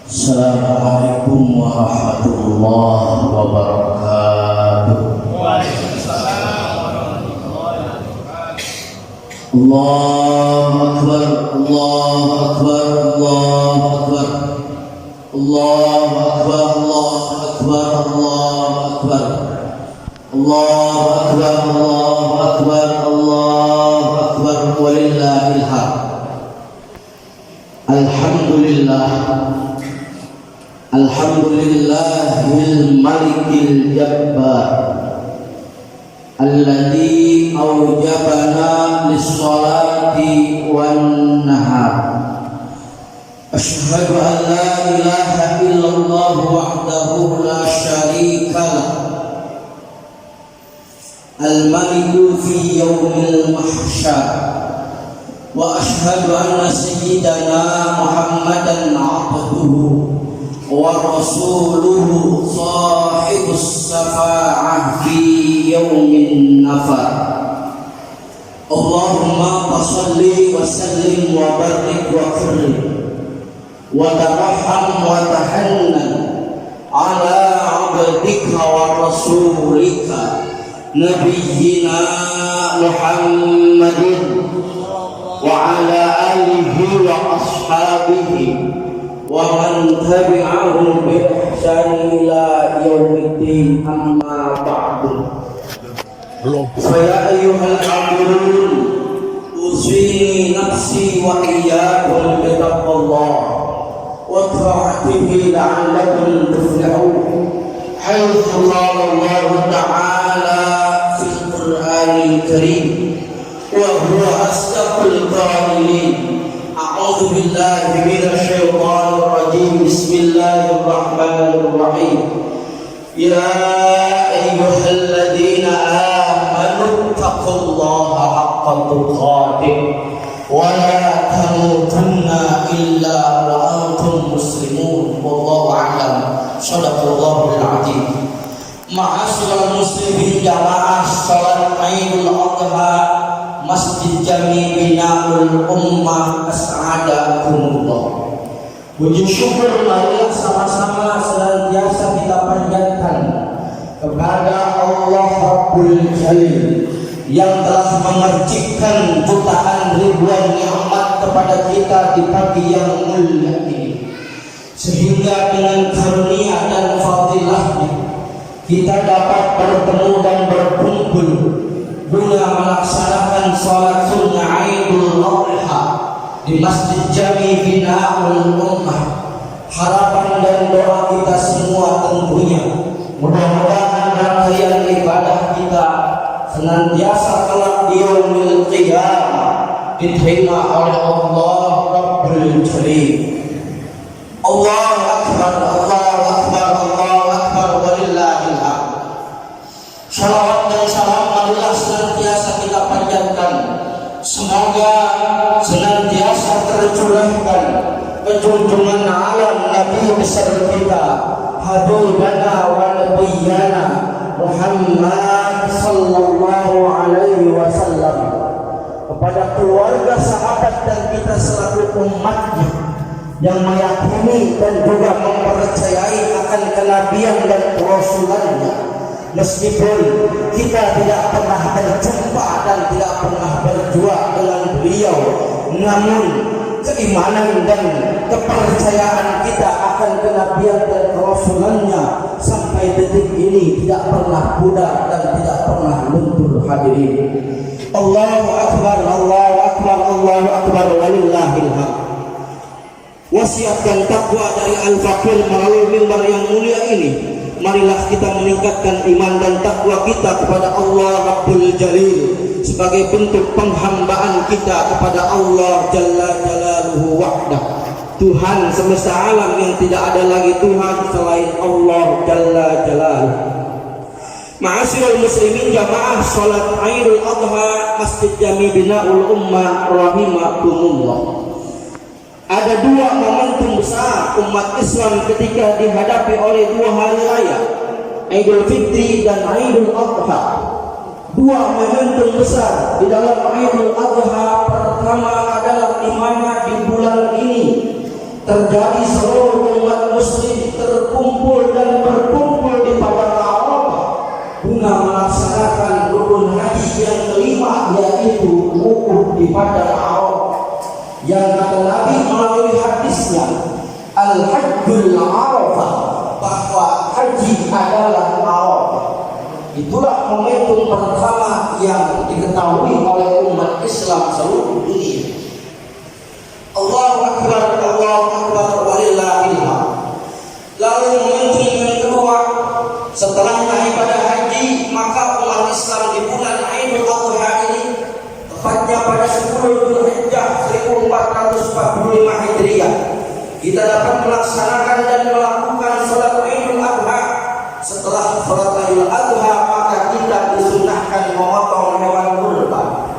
Assalamualaikum warahmatullahi wabarakatuh. Waalaikumsalam warahmatullahi wabarakatuh. Allahu Akbar, Allahu Akbar, Allahu Akbar, Allahu Akbar, Allahu Akbar, Allahu Akbar, Allahu Akbar, Allahu Akbar, Allahu Akbar, walillahil hamd. Alhamdulillah, alhamdulillahil malikil jabbar alladzi aujabana lis-sholati wan nahar. Asyhadu an la ilaha illallah wahdahu la syarika lah, al-maliku fi yaumil mahsyar. Wa asyhadu anna sayyidana Muhammadan abduhu wa rasuluhu sahibus syafa'ah fi yaumin nafar. Allahumma salli wa sallim wa barik wa karrim wa tarham wa tahannan ala abdika wa rasulika nabiyyina Muhammadin wa ala alihi wa ashabihi wa man tabi'ahum bi ihsan ila yaumiddin, amma ba'du. Fa ya ayyuhal abdun usini nafsi wa iyyakum bi taqwallah wa ta'atihi la'allakum tuflihun. Haythu qala Allah ta'ala fil Qur'anil Karim wa huwa asdaqul qailin. A'udzu billahi minasy syaithanir rajim. Bismillahirrahmanirrahim. Ya ayyuhalladzina amanu taqullaha haqqa tuqatih wa la tamutunna illa wa antum muslimun. Wallahu a'lam. Shadaqallahul azim. Ma'asyiral muslimin jamaah salat Idul Adha Masjid Jami Binaul Ummah, as'adakumullah. Puji syukur marilah sama-sama senantiasa kita panjatkan kepada Allah Rabbul Jalil yang telah memercikkan jutaan ribuan nikmat kepada kita di pagi yang mulia ini, sehingga dengan karunia dan fadilahnya kita dapat bertemu dan berkumpul guna melaksanakan sholat sunnah Idul Adha di Masjid Jami Binaul Ummah. Harapan dan doa kita semua tentunya mudah-mudahan rangkaian ibadah kita senantiasa kelak di yaumil qiyamah diterima oleh Allah Rabbul Jalil. Allahu Akbar, Allahu Akbar, Allahu Akbar, walillahil hamd. Shalawat dan salam marilah senantiasa kita panjatkan, semoga senantiasa tercurahkan kejunjungan alam Nabi besar kita Habibana wa Nabiyyana Muhammad sallallahu alaihi wasallam, kepada keluarga, sahabat dan kita selaku umatnya yang meyakini dan juga mempercayai akan kenabian dan kerasulannya. Meskipun kita tidak pernah berjumpa dan tidak pernah berjua dengan beliau, namun keimanan dan kepercayaan kita akan kenabian dan kerasulannya sampai detik ini tidak pernah pudar dan tidak pernah luntur. Hadirin, Allahu Akbar, Allahu Akbar, Allahu Akbar, walillahil hamd. Wasiat dan takwa dari Al-Fakir melalui mimbar yang mulia ini, marilah kita meningkatkan iman dan takwa kita kepada Allah Rabbul Jalil sebagai bentuk penghambaan kita kepada Allah Jalla Jalaluhu wahdah, Tuhan semesta alam yang tidak ada lagi Tuhan selain Allah Jalla Jalaluhu. Ma'asyiral muslimin jamaah salat Idul Adha Masjid Jami Binaul Ummah rahimakumullah. Ada dua momentum besar umat Islam ketika dihadapi oleh dua hari raya, Idul Fitri dan Idul Adha. Dua momentum besar di dalam Idul Adha. Pertama adalah di mana di bulan ini terjadi seluruh umat muslim terkumpul dan berkumpul di padang Arafah guna melaksanakan rukun haji yang kelima, yaitu wukuf di padang Arafah, yang kata Nabi melalui hadisnya Al-Hajjul Arafah, bahwa haji adalah Arafah. Itulah momentum pertama yang diketahui oleh umat Islam seluruh dunia. Allahu Akbar, Allahu Akbar, walillahil hamd. Lalu momentum yang kedua, setelahnya ibadah haji, maka umat Islam di bulan Idul Adha ini, tepatnya pada 10 Dzulhijjah 1445 Hijriah, kita dapat melaksanakan dan melakukan salat Idul Adha. Setelah salat Idul Adha, maka kita disunahkan memotong hewan kurban.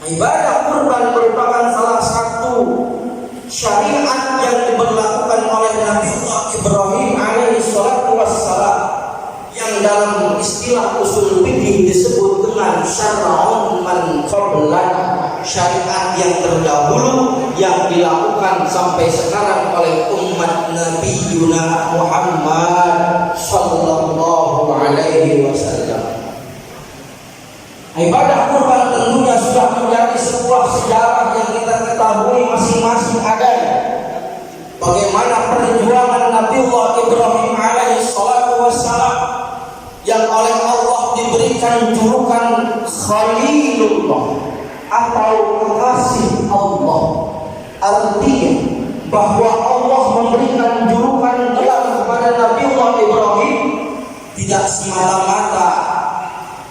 Ibadah kurban merupakan salah satu syariat yang diberlakukan oleh Nabi Ibrahim alaihi salatu wassalam, yang dalam istilah usul fikih disebut dengan syar'un man qablana, syariat yang terdahulu yang dilakukan sampai sekarang oleh umat Nabi Yuna Muhammad sallallahu alaihi wasallam. Ibadah kurban tentunya sudah menjadi sebuah sejarah yang kita ketahui masing-masing adanya. Bagaimana perjuangan Nabiullah Ibrahim alaihi salatu wassalam yang oleh Allah diberikan julukan Khalilullah atau kekasih Allah. Artinya bahwa Allah memberikan julukan gelar kepada Nabiullah Ibrahim tidak semata-mata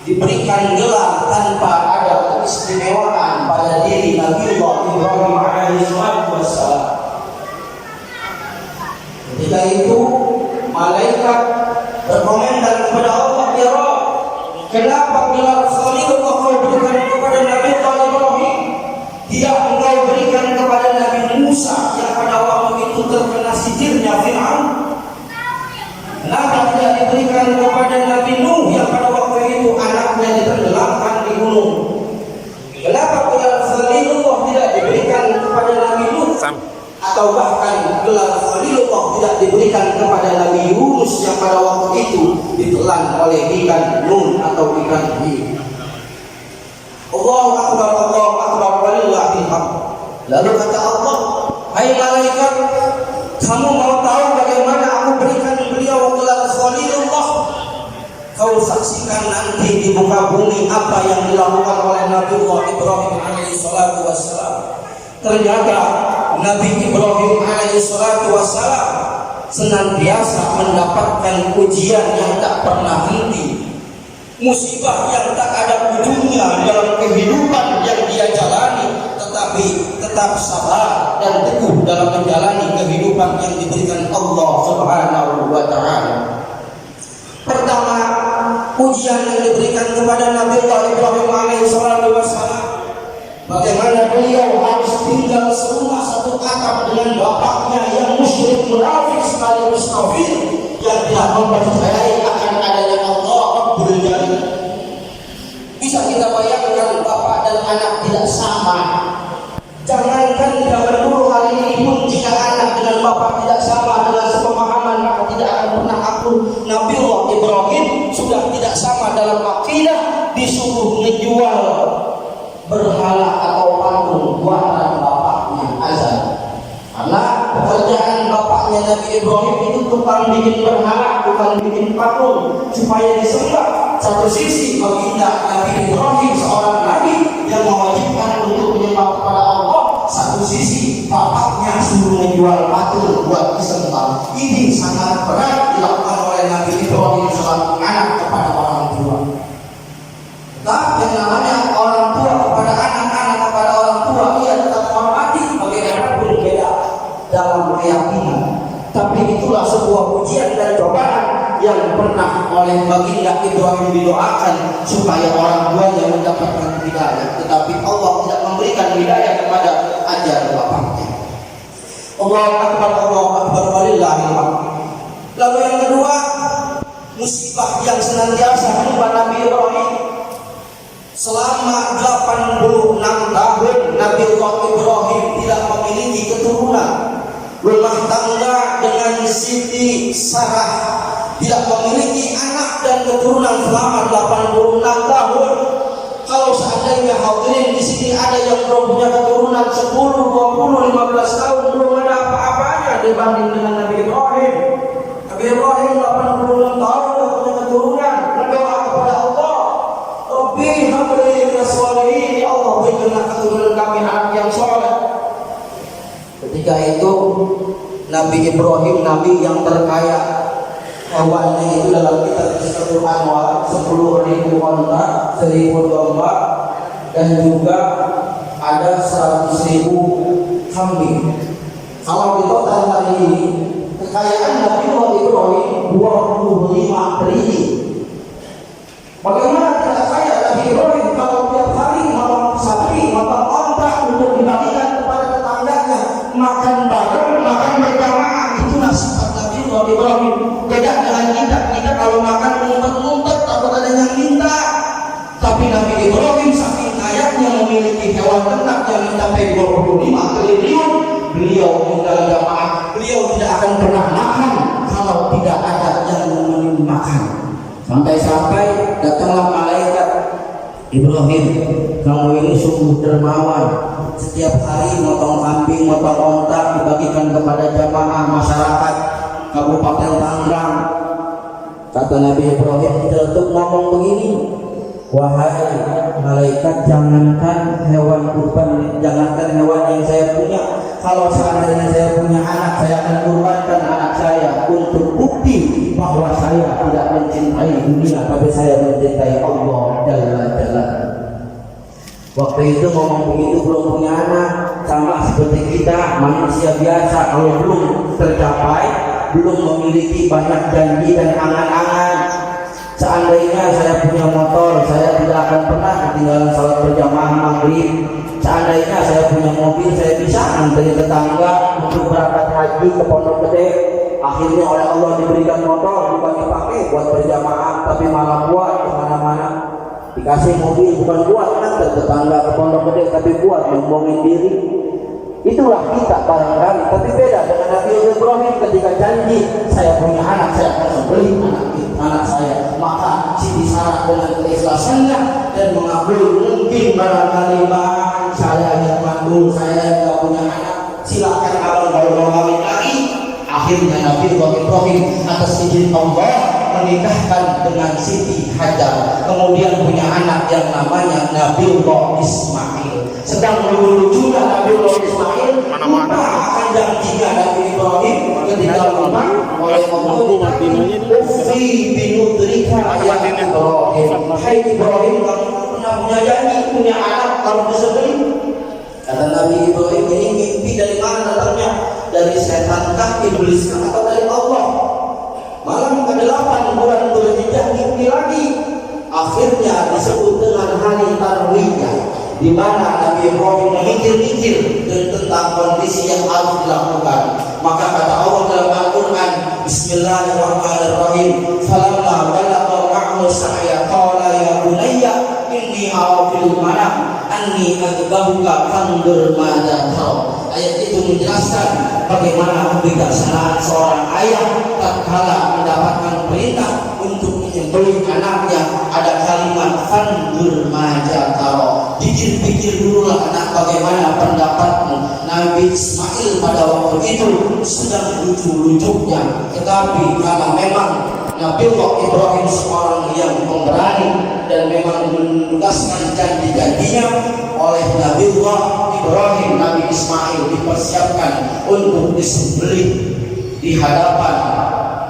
diberikan gelar tanpa ada keistimewaan pada diri Nabiullah Ibrahim alaihi wassalam. Ketika itu malaikat berkomentar kepada Allah, ya Rabb, kenapa gelar Khalilullah kau berikan kepada Nabiullah Ibrahim, tidak engkau berikan kepada Nabi Musa yang pada waktu itu terkena sihirnya Fir'aun? Kenapa tidak diberikan kepada Nabi Nuh yang pada waktu itu anaknya ditenggelamkan di gunung? Kenapa gelar Khalilullah tidak diberikan kepada Nabi Nuh? Atau bahkan gelar Khalilullah tidak diberikan kepada Nabi Yunus yang pada waktu itu ditelan oleh ikan Nun atau ikan hiu? Allahu Akbar, Allahu Akbar, walillahil hamd. Lalu kata Allah, hai malaikat, kamu mau tahu bagaimana aku berikan beliau gelar Khalilullah? Kau saksikan nanti di muka bumi apa yang dilakukan oleh Nabiullah Ibrahim alaihi salatu wassalam. Ternyata Nabi Ibrahim alaihi salatu wassalam senantiasa mendapatkan ujian yang tak pernah henti, musibah yang tak ada ujungnya dalam kehidupan yang dia jalani, tetapi tetap sabar dan teguh dalam menjalani kehidupan yang diberikan Allah Subhanahu wa ta'ala. Pertama, ujian yang diberikan kepada Nabiullah Ibrahim alaihi salatu wassalam, bagaimana beliau harus tinggal serumah satu atap dengan bapaknya yang musyrik munafik sekaligus kafir, yang tidak mempercayai akan adanya Allah Rabbul Jalil. Bisa kita bayangkan bapak dan anak tidak sama. Jangankan zaman dulu, hari ini pun jika anak dengan bapak tidak sama dengan sepemahaman, maka tidak akan pernah akur. Nabiullah Ibrahim sudah tidak sama dalam akidah, disuruh menjual berhala atau patung buatan bapaknya Azar. Karena pekerjaan bapaknya Nabi Ibrahim itu tukang bikin berhala, tukang bikin patung supaya disembah. Satu sisi baginda Nabi Ibrahim seorang nabi yang mewajibkan untuk menyembah kepada Allah, satu sisi bapaknya suruh menjual patung buat disembah. Ini sangat berat dilakukan oleh Nabi Ibrahim selaku anak kepada orang tua. Tapi yang namanya orang tua kepada anak-anak kepada orang tua, ia tetap menghormati bagaimanapun beda dalam keyakinan. Tapi itulah sebuah ujian dan cobaan yang pernah oleh baginda Ibrahim didoakan supaya orang tuanya mendapatkan hidayah, tetapi Allah tidak memberikan hidayah kepada ajar bapaknya. Allahu Akbar, Allahu Akbar, walillahil hamd. Lalu yang kedua, musibah yang senantiasa menimpa Nabi Ibrahim. Selama 86 tahun Nabiullah Ibrahim tidak memiliki keturunan. Rumah tangga dengan Siti Sarah tidak memiliki anak dan keturunan selama 86 tahun. Kalau seandainya hadirin di sini ada yang belum punya keturunan 10, 20, 15 tahun, belum ada apa-apanya dibanding dengan Nabi Ibrahim. Nabi Ibrahim 86 tahun tidak punya keturunan, berdoa kepada Allah, Rabbi habli minas sholihin, ya Allah berikanlah keturunan kami anak yang soleh. Ketika itu Nabi Ibrahim nabi yang terkaya. Hewannya itu dalam kitab Al-Quran 10.000 onta, 1.000 domba, dan juga ada 100.000 kambing. Kalau di total hari ini kekayaan Nabi Ibrahim 25 triliun. Bagaimana tidak kaya Nabi Ibrahim kalau tiap hari makan sapi, makan onta untuk dibagikan kepada tetangganya, makan bareng, makan berjamaah, itulah sifat Nabi Ibrahim. Beda dengan kita kalau makan ngumpet-ngumpet takut ada yang minta. Tapi Nabi Ibrahim saking kayanya memiliki hewan ternak yang mencapai 25 triliun. Beliau tinggal jamaah, beliau tidak akan pernah makan kalau tidak ada yang menemani makan. Sampai-sampai datanglah malaikat, Ibrahim, kamu ini sungguh dermawan. Setiap hari motong kambing, motong onta dibagikan kepada jamaah masyarakat Kabupaten Tangerang. Kata Nabi Ibrahim untuk ngomong begini, wahai malaikat, jangankan hewan kurban, jangankan hewan yang saya punya, kalau seandainya saya punya anak, saya akan kurbankan anak saya untuk bukti bahwa saya tidak mencintai dunia, tapi saya mencintai Allah Jalla Jalla. Waktu itu ngomong begitu belum punya anak, sama seperti kita manusia biasa, kalau belum tercapai, belum memiliki banyak janji dan angan-angan. Seandainya saya punya motor, saya tidak akan pernah ketinggalan salat berjamaah maghrib. Seandainya saya punya mobil, saya bisa anterin tetangga untuk berangkat haji ke Pondok Gede. Akhirnya oleh Allah diberikan motor, bukan dipakai buat berjamaah, tapi malah buat kemana-mana. Dikasih mobil bukan buat antar tetangga ke Pondok Gede, tapi buat nyombongin diri. Itulah kita barangkali, tapi beda dengan Nabi Ibrahim ketika janji saya punya anak, saya akan membeli anak saya. Maka Siti Sarah dengan keikhlasannya dan mengakui mungkin barangkali bang saya yang mandul, saya yang tidak punya anak, silakan abang kalau mau kawin lagi. Akhirnya Nabi Ibrahim atas izin Allah menikahkan dengan Siti Hajar, kemudian punya anak yang namanya Nabiullah Ismail. Sedang lucu-lucunya Nabiullah Ismail lupa akan janjinya Nabi Ibrahim ketika lupa oleh Allah. Ufi binudrika ya Ibrahim, hai Ibrahim, kamu pernah punya janji punya anak kalau disebeli. Kata Nabi Ibrahim, ini mimpi dari mana datangnya? Dari setan kah, iblis kah, atau dari Allah? Malam ke-8 bulan Dzulhijjah mimpi lagi. Akhirnya disebut dengan hari Tarwiyah, di mana Nabi Ibrahim memikir-mikir tentang kondisi yang harus dilakukan. Maka kata Allah dalam Al-Quran, Bismillahirrahmanirrahim, falamma balagha ma'ahu sa'ya qala ya bunayya inni ara fil manam anni adbahuka fanzur madza tara. Ayat itu menjelaskan bagaimana kebijaksanaan seorang ayah tatkala mendapatkan perintah untuk menyembelih anaknya. Ada kalimat fanzur madza tara, pikir-pikir dululah anak, bagaimana pendapatmu. Nabi Ismail pada waktu itu sedang lucu-lucunya, tetapi karena memang Nabiullah Ibrahim seorang yang pemberani dan memang menugaskan janji-janjinya, oleh Nabiullah Ibrahim Nabi Ismail dipersiapkan untuk disembelih di hadapan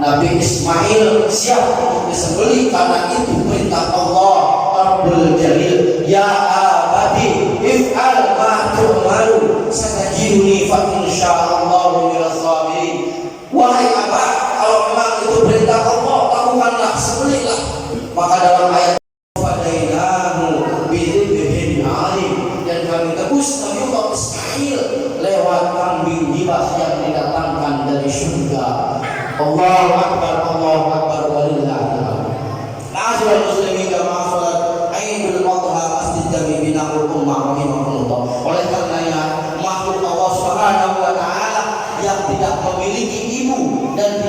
Nabi Ismail, siap untuk disembelih karena itu perintah Allah Rabbul Jalil. Ya abadi if'al ma tu'malu satajiduni fa insyaallahu minas sabirin. Wahai abah, kalau memang itu perintah Allah, lakukanlah, sembelihlah. Maka dalam ayat fadainahu bidzibhin alim, dan kami tebus Nabiullah Ismail lewat kambing gibas yang didatangkan dari surga. Allahu Akbar, Allahu Akbar, walillahil hamd. Ma'asyiral muslimin jamaah salat Aidul Adha Masjid Jami Binahul Ummah rahimahullah. Oleh karenanya makhluk Allah Subhanahu wa taala yang tidak memiliki ibu dan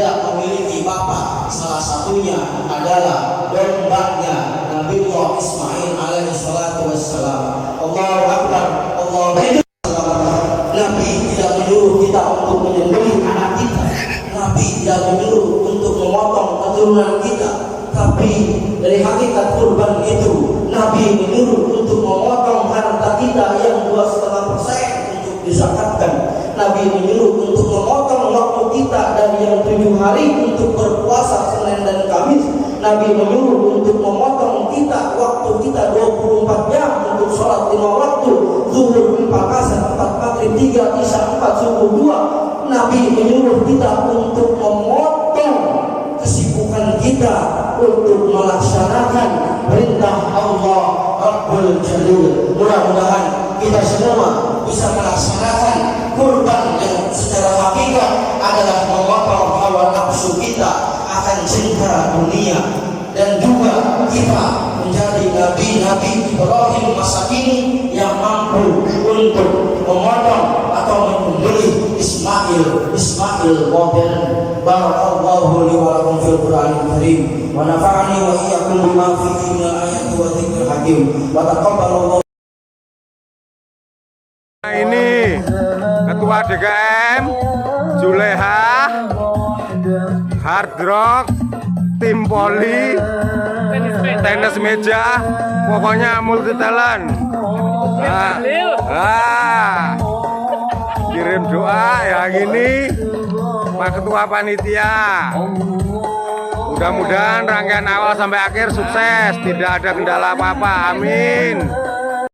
Ismail alaihi salatu wassalam. Allahu Akbar, Allahu Akbar. Nabi tidak menyuruh kita untuk menyembelih anak kita. Nabi tidak menyuruh untuk memotong keturunan kita. Tapi dari hakikat kurban itu, Nabi menyuruh untuk memotong harta kita yang 2,5% untuk dizakatkan. Nabi menyuruh untuk memotong waktu kita dari yang 7 hari untuk berpuasa Senin dan Kamis. Nabi menyuruh untuk memotong kita waktu kita 24 jam untuk sholat 5 waktu, zuhur 4 asar 4 maghrib 3 isya 4 subuh 2. Nabi menyuruh kita untuk memotong kesibukan kita untuk melaksanakan perintah Allah Rabbul Jalil. Mudah-mudahan kita semua bisa melaksanakan kurban yang secara hakikat adalah memotong hawa nafsu kita akan cinta dunia, dan juga kita menjadi nabi-nabi Ibrahim masa kini yang mampu untuk memotong atau menyembelih Ismail modern. Barakallahu li wa lakum fil Qur'anil Karim wa nafa'ani wa iyyakum bima fihi min al-ayati wa dzikril hakim wa taqabbalallahu. Ini Ketua DKM Juleha Hard Rock Tim Poli tenis meja, pokoknya multi talent. Kirim doa ya gini Pak Ketua Panitia. Mudah-mudahan rangkaian awal sampai akhir sukses, tidak ada kendala apa-apa. Amin.